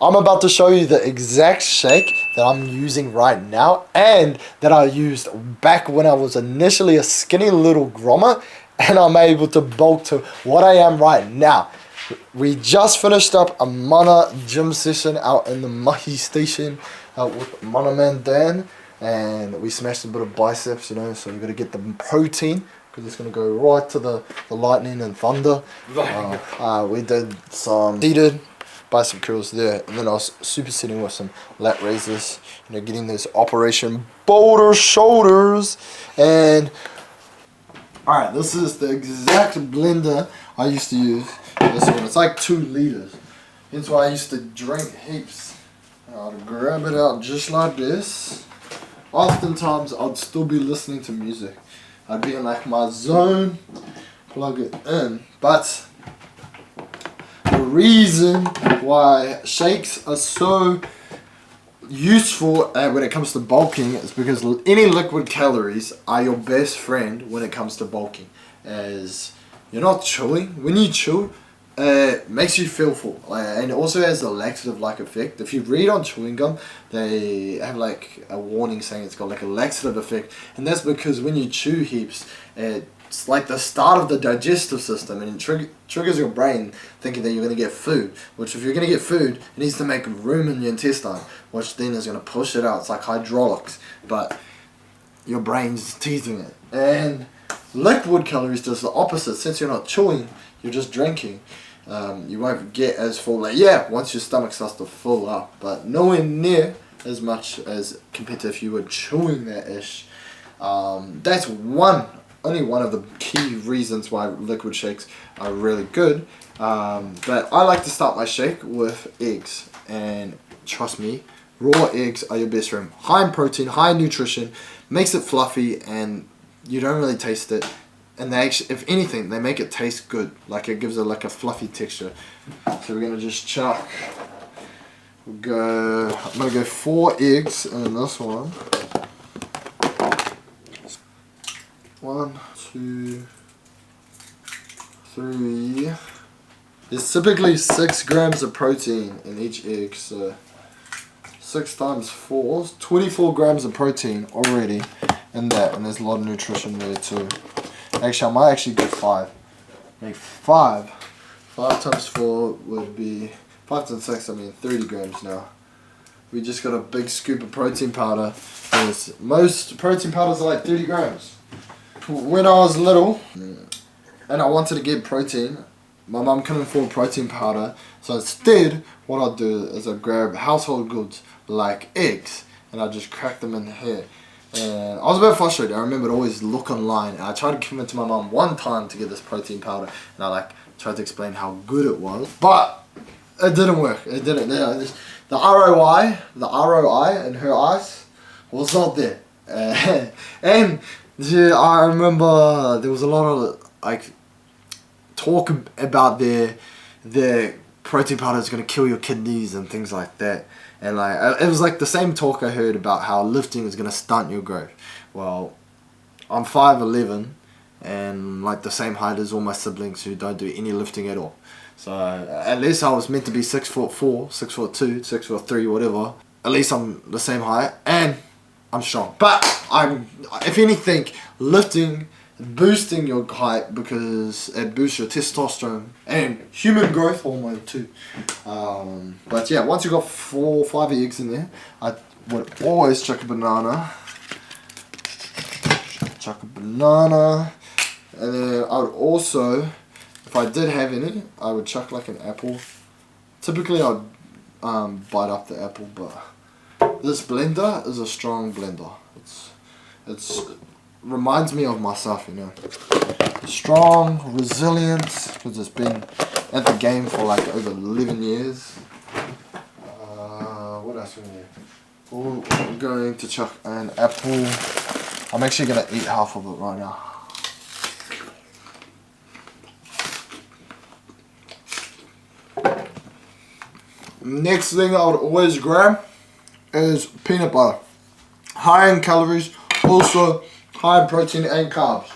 I'm about to show you the exact shake that I'm using right now and that I used back when I was initially a skinny little grommer, and I'm able to bulk to what I am right now. We just finished up a Mana gym session out in the Mahi station with Mana Man Dan, and we smashed a bit of biceps, you know, so we got to get the protein because it's going to go right to the lightning and thunder. We did some seated bicep curls there, and then I was supersetting with some lat raises, you know, getting those Operation Boulder shoulders. And alright, this is the exact blender I used to use. This one, it's like 2 liters. That's why I used to drink heaps. I'd grab it out just like this. Oftentimes I'd still be listening to music. I'd be in like my zone, plug it in. But the reason why shakes are so useful when it comes to bulking is because any liquid calories are your best friend when it comes to bulking. As you're not chewing. When you chew, it makes you feel full, and it also has a laxative-like effect. If you read on chewing gum, they have like a warning saying it's got like a laxative effect, and that's because when you chew heaps, it's like the start of the digestive system, and it triggers your brain thinking that you're going to get food, which if you're going to get food, it needs to make room in your intestine, which then is going to push it out. It's like hydraulics, but your brain's teasing it. And liquid calories does the opposite. Since you're not chewing, you're just drinking. You won't get as full. Like, yeah, once your stomach starts to fill up, but nowhere near as much as compared to if you were chewing that ish. That's only one of the key reasons why liquid shakes are really good. But I like to start my shake with eggs, and trust me, raw eggs are your best friend. High in protein, high in nutrition, makes it fluffy, and you don't really taste it. And they actually, if anything, they make it taste good. Like it gives it like a fluffy texture. So we're gonna just chuck. I'm gonna go 4 eggs in this one. 1, 2, 3. There's typically 6 grams of protein in each egg, so 6 times 4 is 24 grams of protein already in that, and there's a lot of nutrition there too. Actually, I might actually go 5. Make 5. 5 times 4 would be 5 times 6. I mean 30 grams now. We just got a big scoop of protein powder. Most protein powders are like 30 grams. When I was little and I wanted to get protein, my mum couldn't afford protein powder, so instead what I'd do is I'd grab household goods like eggs and I'd just crack them in here. And I was a bit frustrated. I remember I'd always look online, and I tried to convince my mum one time to get this protein powder, and I tried to explain how good it was, but it didn't work. It didn't. The ROI in her eyes was not there. And I remember there was a lot of like talk about their protein powder is going to kill your kidneys and things like that. And like it was like the same talk I heard about how lifting is going to stunt your growth. Well, I'm 5'11" and like the same height as all my siblings who don't do any lifting at all. So at least I was meant to be 6'4", 6'2", 6'3", whatever. At least I'm the same height and I'm strong. But if anything, lifting, boosting your height because it boosts your testosterone and human growth hormone too. But yeah, once you got 4 or 5 eggs in there, I would always chuck a banana. And then I would also, if I did have any, I would chuck like an apple. Typically I'd bite up the apple, but this blender is a strong blender. It's reminds me of myself, you know. Strong, resilient, because it's been at the game for like over 11 years. What else are we doing? Oh, I'm going to chuck an apple. I'm actually going to eat half of it right now. Next thing I would always grab is peanut butter. High in calories, also high in protein and carbs.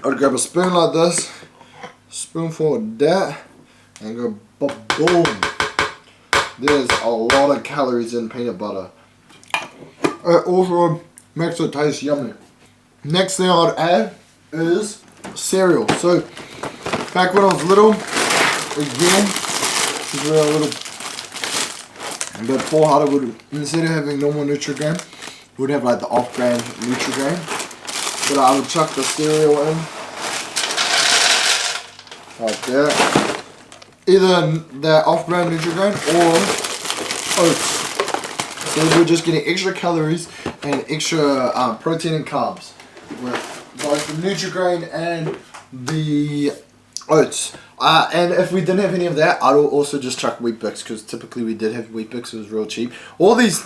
I would grab a spoon like this, spoonful of that, and go boom. There's a lot of calories in peanut butter. It also makes it taste yummy. Next thing I'd add is cereal. So back when I was little, again, this is where a little bit harder, would, instead of having normal Nutrigrain, would have like the off-brand Nutrigrain. But I would chuck the cereal in, like that. Either the off-brand Nutrigrain or oats. So we're just getting extra calories and extra protein and carbs with both the Nutrigrain and the oats. And if we didn't have any of that, I'd also just chuck Wheat Bix, because typically we did have Wheat Bix. It was real cheap. All these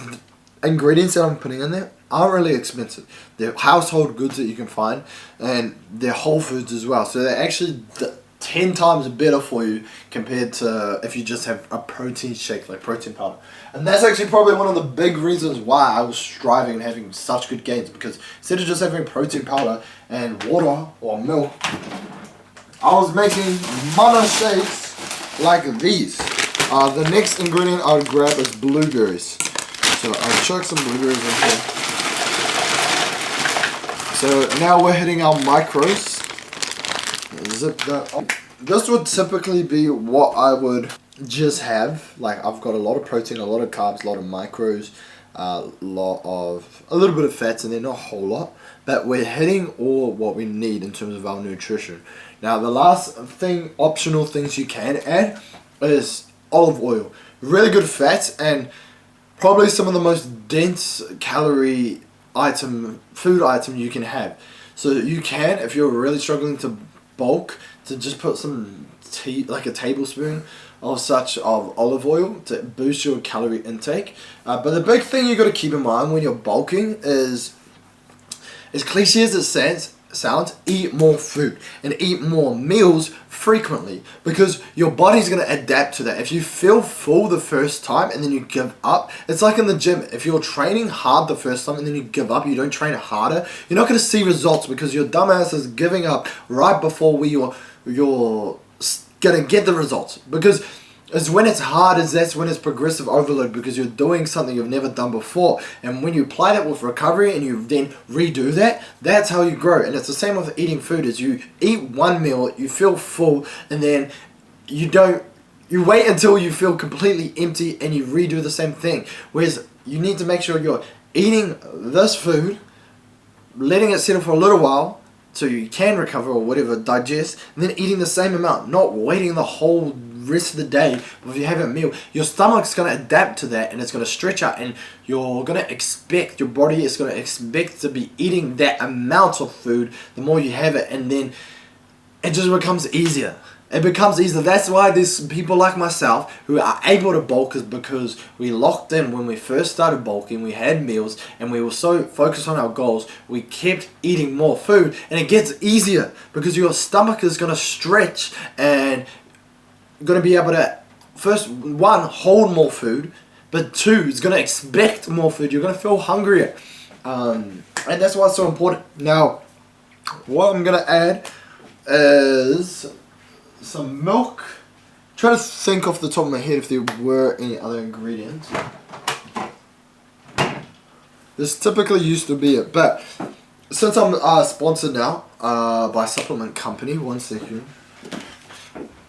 ingredients that I'm putting in there aren't really expensive. They're household goods that you can find, and they're whole foods as well. So they're actually 10 times better for you compared to if you just have a protein shake, like protein powder. And that's actually probably one of the big reasons why I was striving and having such good gains, because instead of just having protein powder and water or milk, I was making mana shakes like these. The next ingredient I would grab is blueberries. So I'll chuck some blueberries in here. So now we're hitting our macros. Zip that up. This would typically be what I would just have. Like, I've got a lot of protein, a lot of carbs, a lot of macros, a little bit of fats, and then not a whole lot. But we're hitting all what we need in terms of our nutrition. Now, the last thing, optional things you can add, is olive oil. Really good fats, and probably some of the most dense calorie food item you can have. So you can, if you're really struggling to bulk, to just put some like a tablespoon of olive oil to boost your calorie intake. But the big thing you got to keep in mind when you're bulking is, as cliche as it sounds, eat more food and eat more meals frequently, because your body's going to adapt to that. If you feel full the first time and then you give up, it's like in the gym. If you're training hard the first time and then you give up, you don't train harder, you're not going to see results, because your dumbass is giving up right before you're going to get the results. Because it's when it's hard, that's when it's progressive overload, because you're doing something you've never done before. And when you apply that with recovery and you then redo that, that's how you grow. And it's the same with eating food. Is you eat one meal, you feel full, and then you wait until you feel completely empty and you redo the same thing. Whereas you need to make sure you're eating this food, letting it settle for a little while so you can recover or whatever, digest, and then eating the same amount, not waiting the whole rest of the day. If you have a meal, your stomach's going to adapt to that, and it's going to stretch out, and you're going to expect, your body is going to expect to be eating that amount of food the more you have it, and then it just becomes easier. It becomes easier. That's why there's people like myself who are able to bulk, is because we locked in when we first started bulking. We had meals and we were so focused on our goals, we kept eating more food, and it gets easier because your stomach is going to stretch and you're going to be able to, first, one, hold more food, but two, it's going to expect more food. You're going to feel hungrier. And that's why it's so important. Now, what I'm going to add is some milk. I'm trying to think off the top of my head if there were any other ingredients. This typically used to be it, but since I'm sponsored now by a supplement company, one second,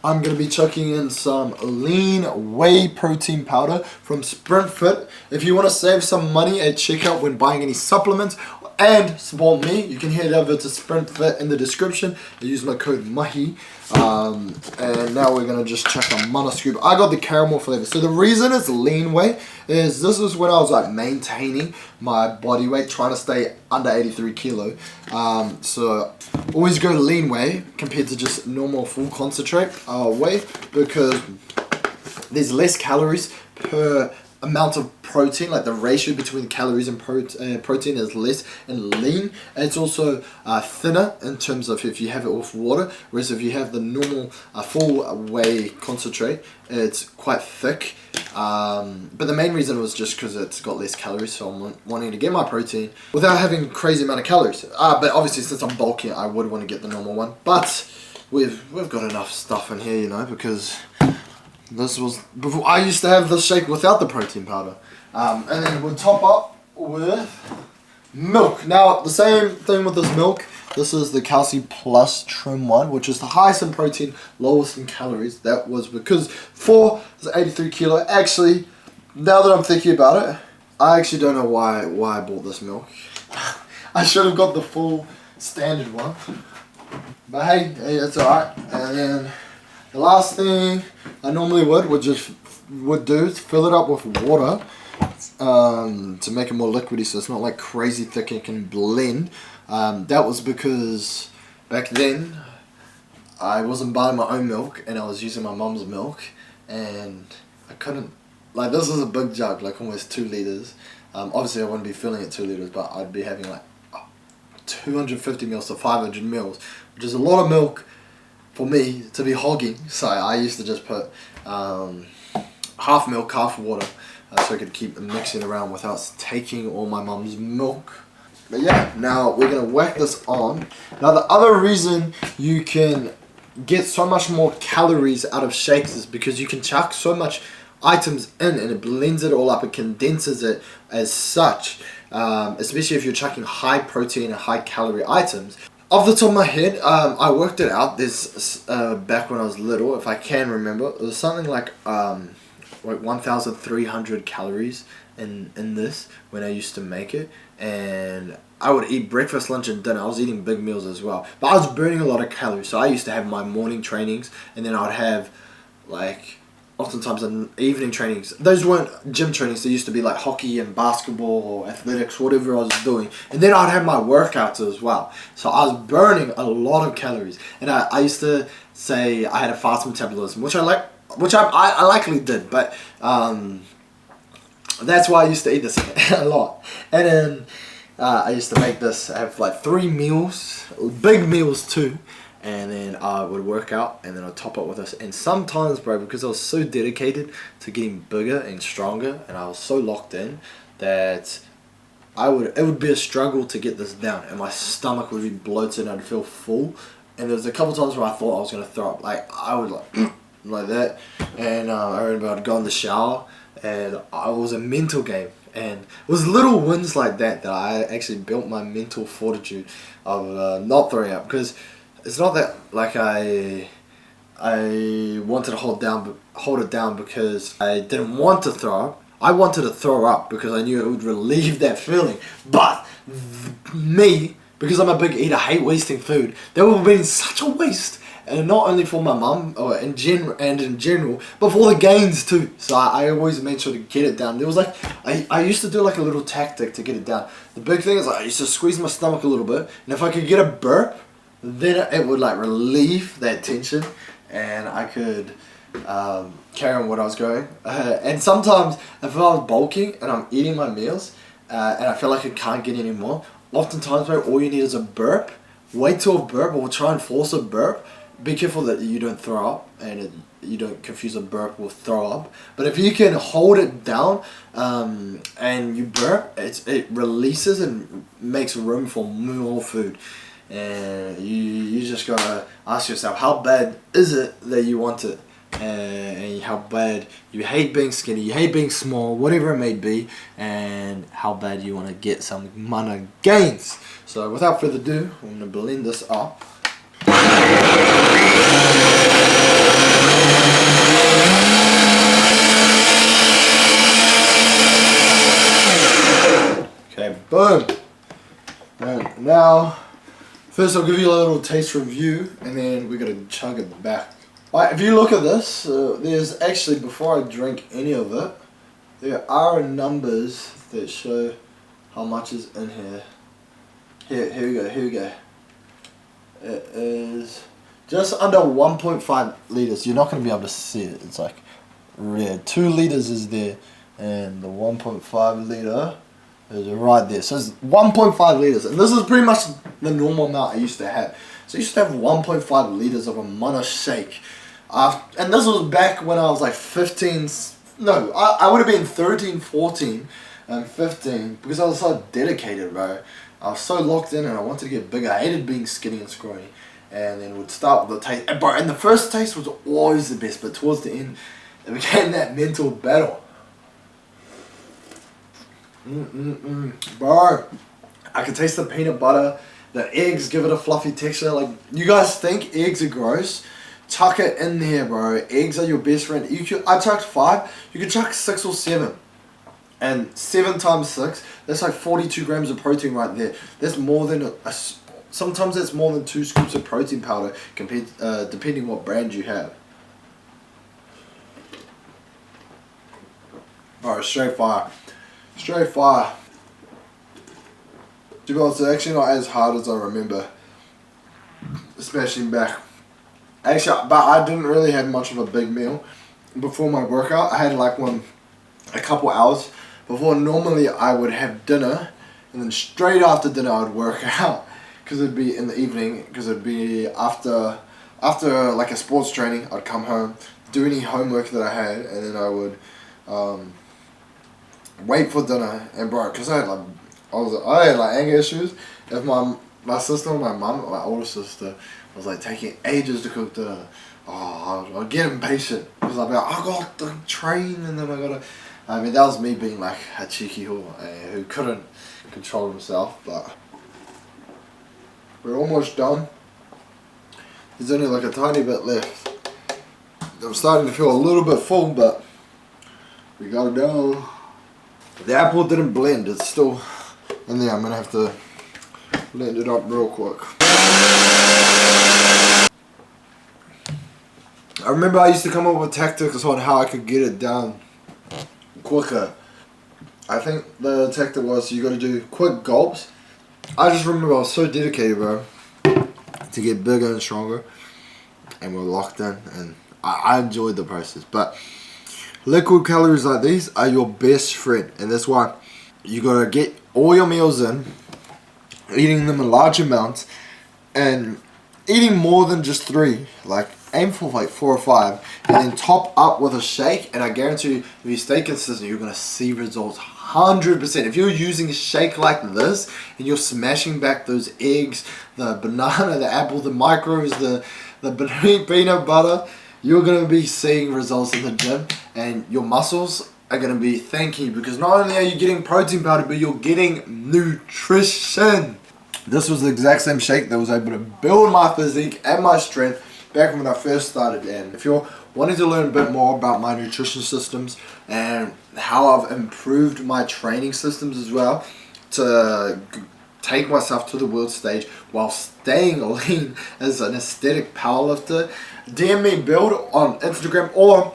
I'm going to be chucking in some lean whey protein powder from SprintFit. If you want to save some money at checkout when buying any supplements and support me, you can head over to SprintFit in the description and use my code MAHI. And now we're going to just chuck a mana scoop. I got the caramel flavor. So the reason it's lean whey is this is when I was like maintaining my body weight, trying to stay under 83 kilo. So always go lean whey compared to just normal full concentrate whey, because there's less calories per amount of protein. Like the ratio between calories and protein is less in lean. And it's also thinner in terms of if you have it with water, whereas if you have the normal full whey concentrate, it's quite thick. But the main reason was just because it's got less calories, so I'm wanting to get my protein without having a crazy amount of calories. But obviously since I'm bulking, I would want to get the normal one. But we've got enough stuff in here, you know, because this was before I used to have this shake without the protein powder. And then we'll top up with milk. Now the same thing with this milk. This is the Calci Plus Trim one, which is the highest in protein, lowest in calories. That was because for the 83 kilo. Actually, now that I'm thinking about it, I actually don't know why I bought this milk. I should have got the full standard one. But hey, it's alright. And then the last thing I normally would do is fill it up with water to make it more liquidy, so it's not like crazy thick and can blend. That was because back then I wasn't buying my own milk and I was using my mum's milk, and I couldn't, like, this is a big jug, like almost 2 liters. Obviously I wouldn't be filling it 2 liters, but I'd be having like 250 mils to 500 mils, which is a lot of milk for me to be hogging. So I used to just put half milk, half water, so I could keep mixing around without taking all my mum's milk. But yeah, now we're going to whack this on. Now the other reason you can get so much more calories out of shakes is because you can chuck so much items in and it blends it all up, it condenses it as such, especially if you're chucking high protein and high calorie items. Off the top of my head, I worked it out. This back when I was little, if I can remember, it was something like 1,300 calories in this when I used to make it, and I would eat breakfast, lunch and dinner. I was eating big meals as well, but I was burning a lot of calories. So I used to have my morning trainings, and then I'd have like oftentimes in evening trainings. Those weren't gym trainings, they used to be like hockey and basketball or athletics, whatever I was doing. And then I'd have my workouts as well. So I was burning a lot of calories. And I used to say I had a fast metabolism, which I likely did, but that's why I used to eat this a lot. And then I used to make this, have like 3 meals, big meals too. And then I would work out, and then I'd top up with this. And sometimes, bro, because I was so dedicated to getting bigger and stronger, and I was so locked in, that it would be a struggle to get this down, and my stomach would be bloated and I'd feel full. And there was a couple times where I thought I was going to throw up. Like, I would like that. And I remember I'd go in the shower, and it was a mental game. And it was little wins like that I actually built my mental fortitude of not throwing up. Because it's not that like I wanted to hold it down because I didn't want to throw up. I wanted to throw up because I knew it would relieve that feeling. But me, because I'm a big eater, hate wasting food. That would have been such a waste, and not only for my mum or in general, but for the gains too. So I always made sure to get it down. There was like I used to do like a little tactic to get it down. The big thing is I used to squeeze my stomach a little bit, and if I could get a burp, then it would like relieve that tension, and I could carry on what I was going. And sometimes if I was bulking and I'm eating my meals and I feel like I can't get any more, oftentimes, bro, all you need is a burp. Wait till a burp, or try and force a burp. Be careful that you don't throw up, and you don't confuse a burp with throw up. But if you can hold it down and you burp, it releases and makes room for more food. And you just gotta ask yourself, how bad is it that you want it, and how bad you hate being skinny, you hate being small, whatever it may be, and how bad you want to get some mana gains. So without further ado, I'm gonna blend this up. Okay, boom. And now, first I'll give you a little taste review, and then we're going to chug it back. Alright, if you look at this, there's actually, before I drink any of it, there are numbers that show how much is in here. Here we go. It is just under 1.5 litres. You're not going to be able to see it. It's like red. 2 litres is there, and the 1.5 litre is right there. So it's 1.5 litres, and this is pretty much the normal amount I used to have. So I used to have 1.5 litres of a mana shake. And this was back when I was like 15, no, I would have been 13, 14, and 15, because I was so dedicated, bro. I was so locked in and I wanted to get bigger. I hated being skinny and scrawny. and then would start with the taste. And the first taste was always the best, but towards the end, it became that mental battle. Bro, I can taste the peanut butter. The eggs give it a fluffy texture. Like, you guys think eggs are gross? Tuck it in there, bro. Eggs are your best friend. I chucked 5. You can chuck 6 or 7. And 7 times 6, that's like 42 grams of protein right there. That's more than sometimes that's more than 2 scoops of protein powder compared, depending what brand you have. Bro, straight fire. Straight fire. To be honest, it's actually not as hard as I remember smashing back. Actually, but I didn't really have much of a big meal before my workout. I had like a couple hours before. Normally I would have dinner, and then straight after dinner I would work out, because it'd be in the evening, because it'd be after like a sports training. I'd come home, do any homework that I had, and then I would wait for dinner. And bro, because I had like anger issues. If my sister, my mum, my older sister was like taking ages to cook dinner, I'd get impatient, because I'd be like, I got to train, and then I gotta. I mean, that was me being like a cheeky whore who couldn't control himself. But we're almost done. There's only like a tiny bit left. I'm starting to feel a little bit full, but we got it down. The apple didn't blend, it's still in there. I'm gonna have to blend it up real quick. I remember I used to come up with tactics on how I could get it down quicker. I think the tactic was you gotta do quick gulps. I just remember I was so dedicated, bro, to get bigger and stronger, and we're locked in, and I enjoyed the process. But liquid calories like these are your best friend, and that's why you gotta get all your meals in, eating them in large amounts, and eating more than just 3. Like, aim for like 4 or 5, and then top up with a shake. And I guarantee you, if you stay consistent, you're gonna see results 100%. If you're using a shake like this, and you're smashing back those eggs, the banana, the apple, the micros, the peanut butter, you're gonna be seeing results in the gym, and your muscles are gonna be thanking you, because not only are you getting protein powder, but you're getting nutrition. This was the exact same shake that was able to build my physique and my strength back when I first started. And if you're wanting to learn a bit more about my nutrition systems and how I've improved my training systems as well to take myself to the world stage while staying lean as an aesthetic powerlifter, DM me Build on Instagram, or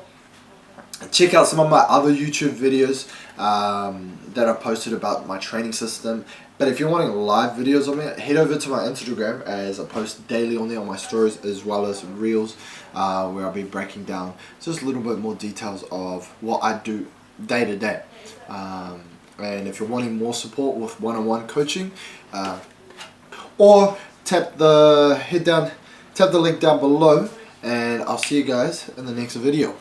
check out some of my other YouTube videos that I posted about my training system. But if you're wanting live videos of me, head over to my Instagram, as I post daily on there on my stories, as well as reels, where I'll be breaking down just a little bit more details of what I do day to day. And if you're wanting more support with one-on-one coaching, or tap the link down below, and I'll see you guys in the next video.